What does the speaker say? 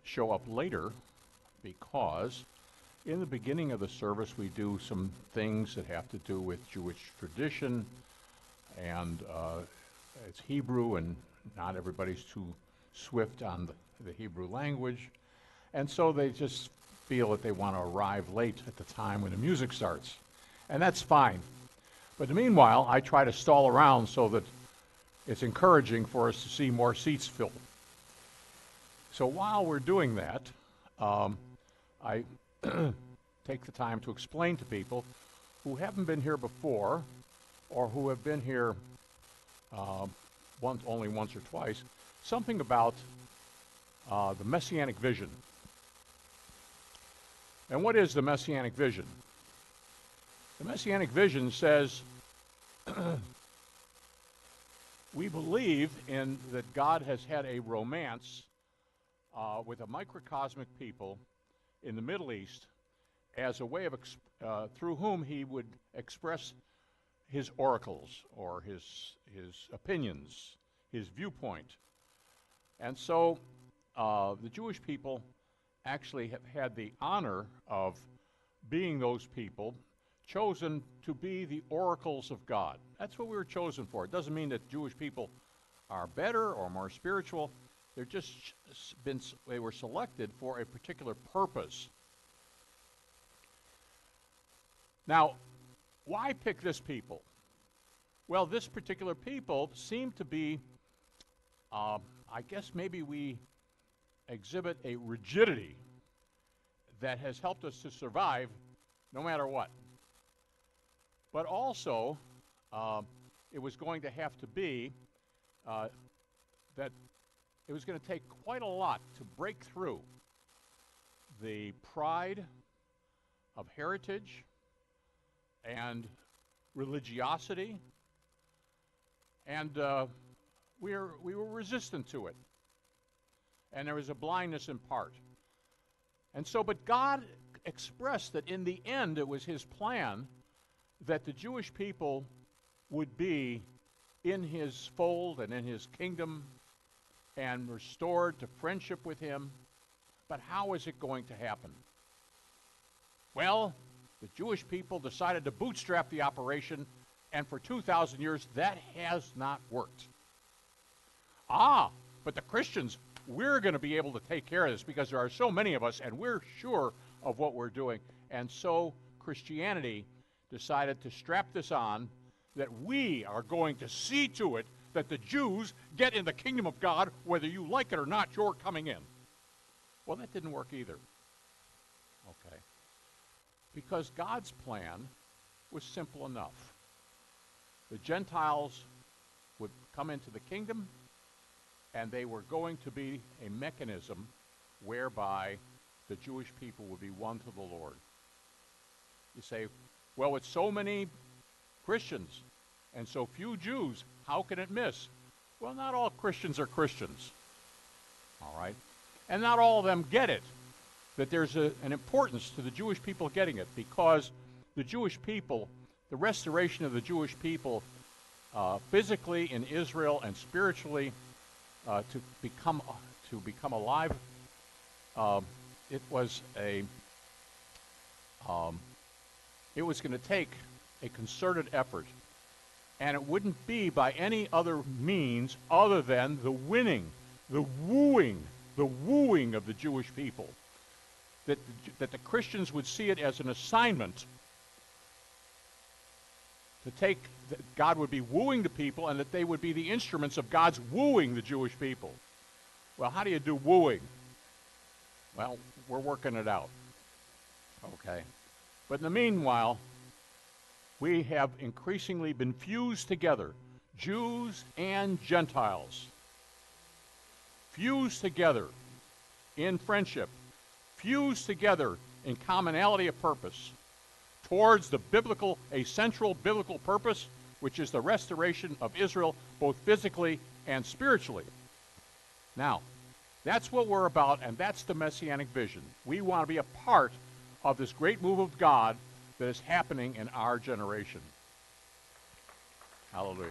show up later because in the beginning of the service we do some things that have to do with Jewish tradition, and it's Hebrew, and not everybody's too swift on the Hebrew language, and so they just feel that they want to arrive late at the time when the music starts, and that's fine. But meanwhile, I try to stall around so that it's encouraging for us to see more seats filled. So while we're doing that, I take the time to explain to people who haven't been here before or who have been here only once or twice, something about the Messianic vision. And what is the Messianic vision? The Messianic vision says we believe in that God has had a romance with a microcosmic people in the Middle East as a way of through whom he would express his oracles or his opinions, his viewpoint. And so the Jewish people actually have had the honor of being those people chosen to be the oracles of God. That's what we were chosen for. It doesn't mean that Jewish people are better or more spiritual. They were selected for a particular purpose. Now, why pick this people? Well, this particular people seem to be, I guess maybe we exhibit a rigidity that has helped us to survive no matter what. But also, it was going to have to be that it was going to take quite a lot to break through the pride of heritage and religiosity, and we were resistant to it, and there was a blindness in part. And so, but God expressed that in the end it was his plan that the Jewish people would be in his fold and in his kingdom and restored to friendship with him. But how is it going to happen? Well, the Jewish people decided to bootstrap the operation, and for 2,000 years that has not worked. But the Christians, we're going to be able to take care of this because there are so many of us and we're sure of what we're doing. And so Christianity decided to strap this on, that we are going to see to it that the Jews get in the kingdom of God, whether you like it or not, you're coming in. Well, that didn't work either. Okay. Because God's plan was simple enough. The Gentiles would come into the kingdom, and they were going to be a mechanism whereby the Jewish people would be won to the Lord. You say, well, with so many Christians and so few Jews, how can it miss? Well, not all Christians are Christians, all right? And not all of them get it, that there's an importance to the Jewish people getting it, because the Jewish people, the restoration of the Jewish people physically in Israel and spiritually to become alive, it was going to take a concerted effort, and it wouldn't be by any other means other than the winning, the wooing of the Jewish people. That the Christians would see it as an assignment to take, that God would be wooing the people, and that they would be the instruments of God's wooing the Jewish people. Well, how do you do wooing? Well, we're working it out. Okay. But in the meanwhile, we have increasingly been fused together, Jews and Gentiles, fused together in friendship, fused together in commonality of purpose towards a central biblical purpose, which is the restoration of Israel, both physically and spiritually. Now, that's what we're about, and that's the Messianic vision. We want to be a part of this great move of God that is happening in our generation. Hallelujah.